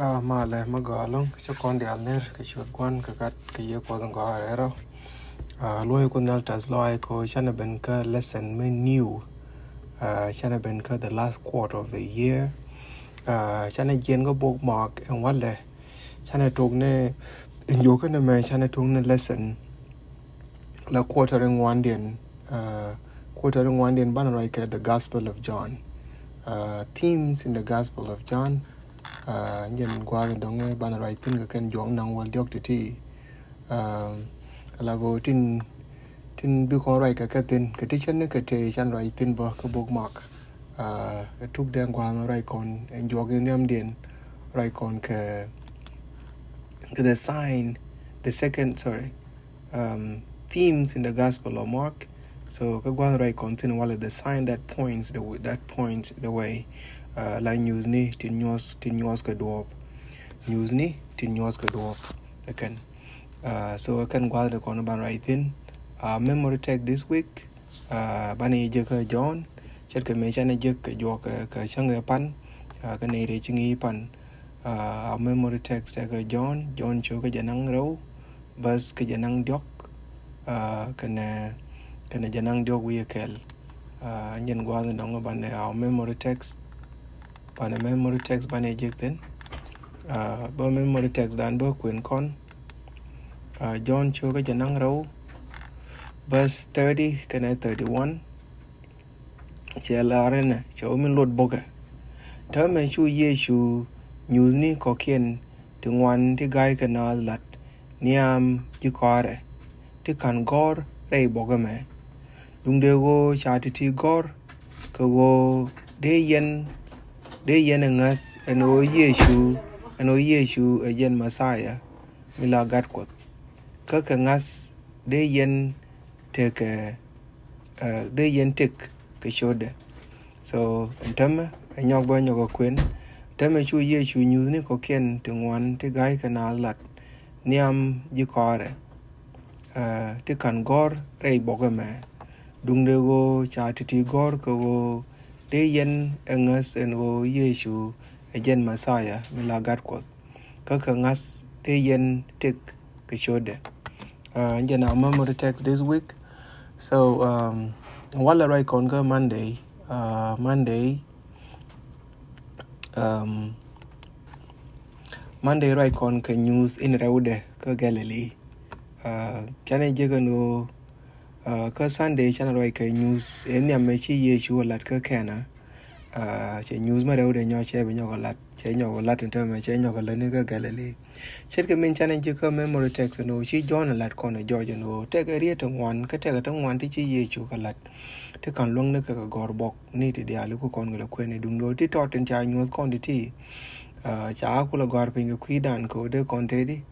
Male magalong cho con di alner ke chot kwan ke kat ke ye ko ngo ero loy ko naltas loy ko chana ben ka lesson me new chana ben ka the last quarter of the year chana jen go book mark and wale chana tok ne yo ka ne me chana tok ne lesson la quarter in one din quarter in one din ban right the gospel of John themes in the gospel of John nhân qua cái đó nghe ban lại tin cái kênh dọn năng quan diok thì là vô tin tin bị khó rồi cái tin cái tí chân cái thế chân rồi tin vào cái book mark cái thuốc đen qua nó rồi còn anh dọn cái niệm điện rồi còn cái the sign the second themes in the gospel of Mark. So cái quan rồi còn tin vào the sign that points the way la news ni tin news ka do news ni tin news ka do again so kan gwa de kon ban right in memory tag this week bani je ka John chet ka me chane je ka jo ka chang pan ka ne re chingi pan memory text ka John cho ka janang ro bas ka janang diok kana janang diok wi kel nyen gwa de dong ban memory text pan memory text ban e je ten ba memory text dan ba kwen kon John cho ka janang ro verse 30 kana 31 chelaren cho min lot boga ta men chu Yesu news ni ko kien tungwan ti gai kana lat niam ji kore ti kan gor rei boga me dung de go cha ti gor ko go de yen ngas ano Yesu a yen Messiah mila gat ko ka ngas de yen tek de yen tek ke shode so entama anyok ba nyok kwen tama chu Yesu news ni ko ken tungwan ti gai kana lat niam ji kore ti kan gor rei boga me dung de go cha ti gor ko go de yen ngas en go Yesu a yen Messiah mila gat ko ka ngas de yen tek ke shode and our memory text this week. So while I on go Monday right on ka news in Raude ka Galilee can I jigano ka Sunday channel right ka news in ya mechi Yesu lat ka kana che news ma Raude nyo che be nyo lat che nyo lat in term che nyo lat ni ka Galilee chet ka min channel jika memory text no chi John lat kon George no te ka ri tong wan ka te ka tong wan ti chi Yesu ka lat te kan long ne ka gor bok ni ti dia lu ko kon ga kwen dung do ti tot en cha news kon ti cha ku la gor pin ku dan ko de kon te di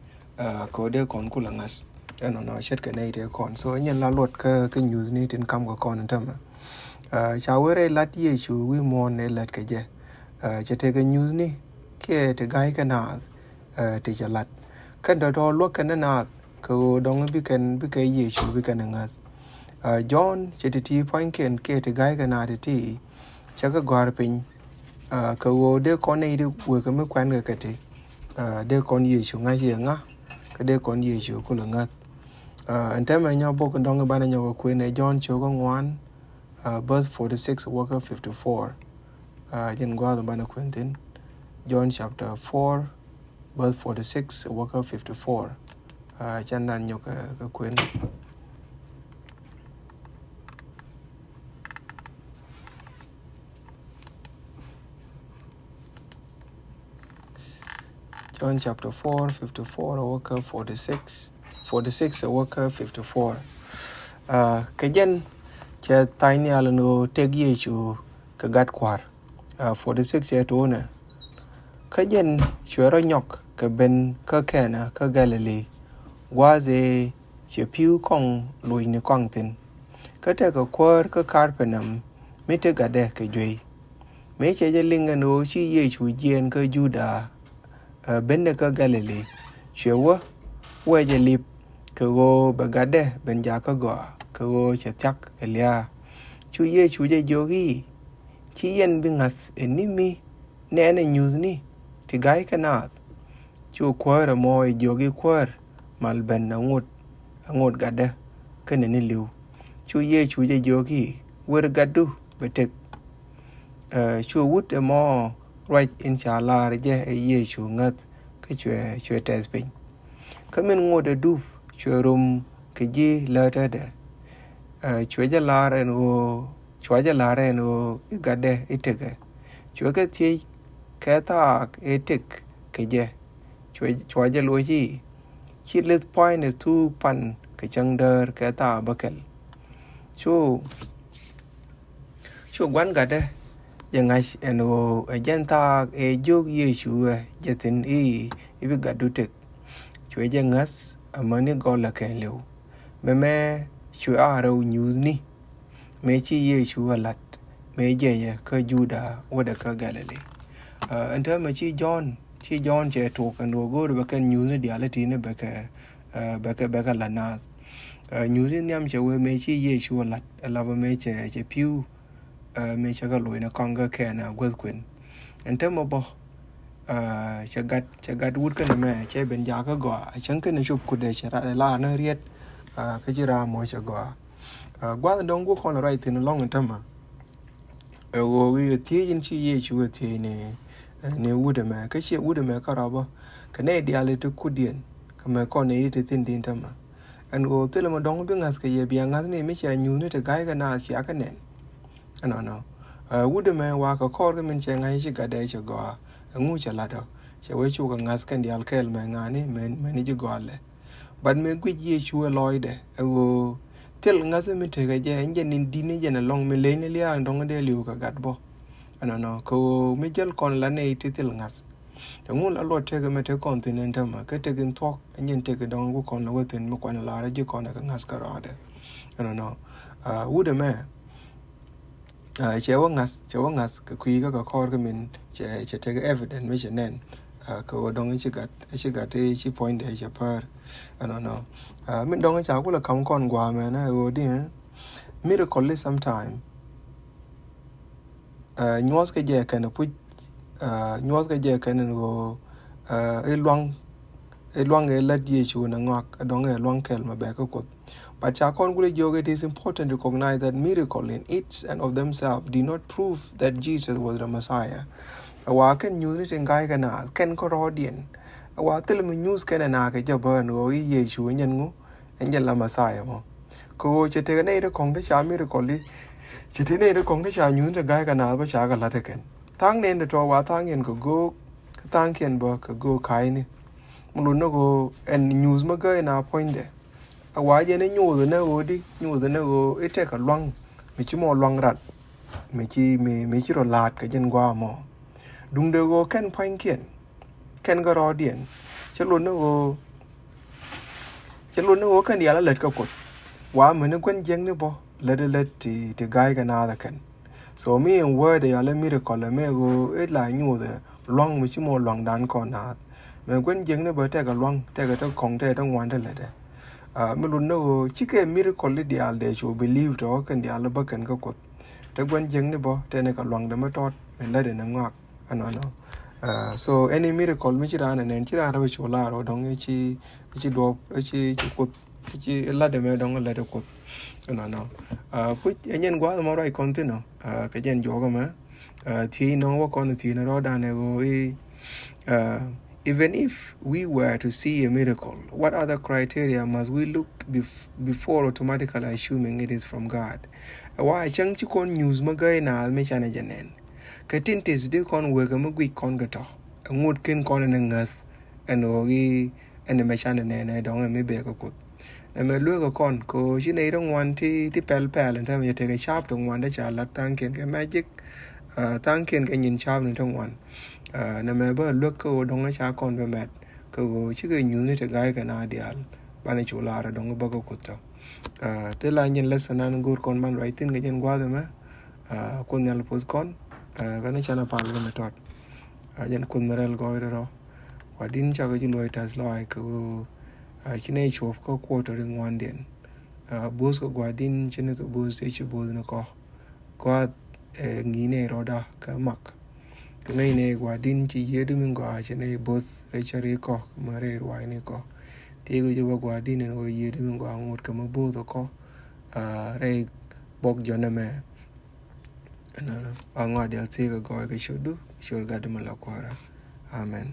ko de kon ku la ngas no chet ka nei te kon so nyen la lot ka news ni tin kam ko kon tam cha were lat Yesu wi mon ne lat ka je che te ka news ni ke te gai ka na ti cha lat kan do lo ka na ko dong bi ka Yesu bi ka ngas John chetiti point ken ke te gai kana ti chaka gwar pin ka wo de kon ne de we ka me kwan ga kete de kon Yesu nga ye nga ka de kon Yesu ku la nga ante ma nya bo ko dong ba na nya ko ne John cho ko ngwan verse 46 worker 54 jen gwa ba na quentin John chapter 4 verse 46 worker 54 chan nan nyo ka kwen John chapter 4, 54, worker 46, 46, worker 54. Kajen, cha tiny alano take Yesu kagat kwar. 46 yet owner. Kajen, shuero nyok, ka ben ka kena ka Galilee. Waze, che piu kong luini kongtin. Ka te ka kwar ka karpenam, mite gade ka jwe. Meche jalingano chi Yesu jien ka Juda. Bende ka Galilee chewa weje lip ka go bagade ben ja ka go ka go chetyak elia chu Yesu je jogi chi yen bingas enimi nene news ni ti gai kana chu kwar mo jogi kwar mal ben angot gada kan ni liu chu ye chu je jogi wer gadu betek chu wut mo right inshallah je ye chu ngat ke chwe test pin kamen ngode du chwe rum ke ji la ta de chwe je la ren o chwe je la ren o gade iteke chwe ke ti ke ta etek ke je chwe je lo ji chi let point tu pan ke chang der ke ta bakel chu gwan gade yang ai eno agenta jog ye chu jetin ibi gadu tek chwe je ngas amani gola ken lew meme chwe aro news ni me chi ye chu alat me je ye ka juda wada ka galile anta me chi John che to kan go ba kan news ni diality ne ba ka lana news ni am che we me chi ye chu alat la ba me che piu me chaga loina konga kena gwelquin ente mo bo chagat wud kana me che ben ja ka go chang kana chup kude chara la na riet ka jira mo chago gwa ndong go kon right in long ntama wo wi ti yin chi ye chu ti ne wud me ka che wud me ka rabo kana diale to kudien kama ko ne ti tin din tama an go tele mo dong bi ngas ka ye bi ngas ne me cha nyu ne te gai ka na sia ka nen no would me walk a cord and chang I gada go a mucha ladder. Shall we choke a ngaskan the alkel mangani, manage gole. But me good ye chu a lloyd, a wo till nothing me take a engine in dinage and along millennia and don't de luca gat bo. No, co Mijel con lane till ngas. The moon a lot take a meta continental, taking talk and then take a down walk on within Mukwana large corner and ngascarade. No, would a man. Chewa ngas ka kui ka kor ka min che take evidence me nen ko dong chi gat chi point de cha par no min dong cha ku la kam kon gwa me na o di miracle sometime nyos ka je kan pu nyos ka je kan go e luang e la die chu na ngak dong e luang kel ma be ko but it is important to recognize that miracles in each and of themselves do not prove that Jesus was the Messiah. Awa ken news ni tengai kana ken korodian. Awa tel me news ken na ke jaban o ye chu nyen ngu nyen la Messiah mo. Ko che te ne de kong de cha miracle li che te ne de kong de cha news de gai kana ba cha ga la de ken. Tang ne de to wa tang yen ko go tang ken ba ko go kai ni. Mulun no go en news ma ga na point de. Why you know the no it take a long which more long rat me chiro lat ka jen gwa mo dung de go ken point ken go rodien chelo no kan ya let ka kot wa me ne kwen jeng ne bo let ti guy ka na da ken so me in word ya le miracle me go it la nyu the long which more long dan ko na me kwen jeng ne bo take a long take a to kong te dong wan de le de melun no chike miracle di al de chu believe to kan di al ba kan ko kot te gwan jeng ne bo te ne ka long de ma tot en la de na ngak ano so any miracle mi chira na nen chira ra chu la ro dong chi do chi kot chi la de me dong la de kot ano pu enyen gwa mo rai continue ka jen jo ga ma thi no wa kon thi na ro da ne go even if we were to see a miracle, what other criteria must we look before automatically assuming it is from God? Why chang chi kon news magay na me chana janen. Katin tes de kon wega magwi kon gato. Ngut ken kon na ngath anogi and me chana nene dong me be ko kut. Na me lu kon ko chine dong wan ti pel and time you take a sharp dong wan da cha lat tang ken ke magic tang ken ke nyin sharp ni dong wan. Na me ba look ko dong cha kon be met ko chi ke nyu ni te gai ka na dial ba ne chula ra dong ba ko to te la nyin lesson an gur kon man right tin ke jen gwa de ma kon nyal pos kon ka ne chana pa lo me tot jen kon merel go ro wa din cha ko ju lo tas lo ai ko chi ne chof ko to ring wan den bos ko gwa din chi ne ko bos te chi bos ne ko ngi ne ro da ka mak ngay này quả din chỉ dễ đừng mình quả cho nên both rachari có mà rê hoài này có thì cái chỗ quả din này rồi dễ đừng mình quả ngột cái mà both có rê bọc cho nên mà anh nói ở ngoài điều gì cái gọi cái chỗ đó chỗ cái đó mà là quả ra amen.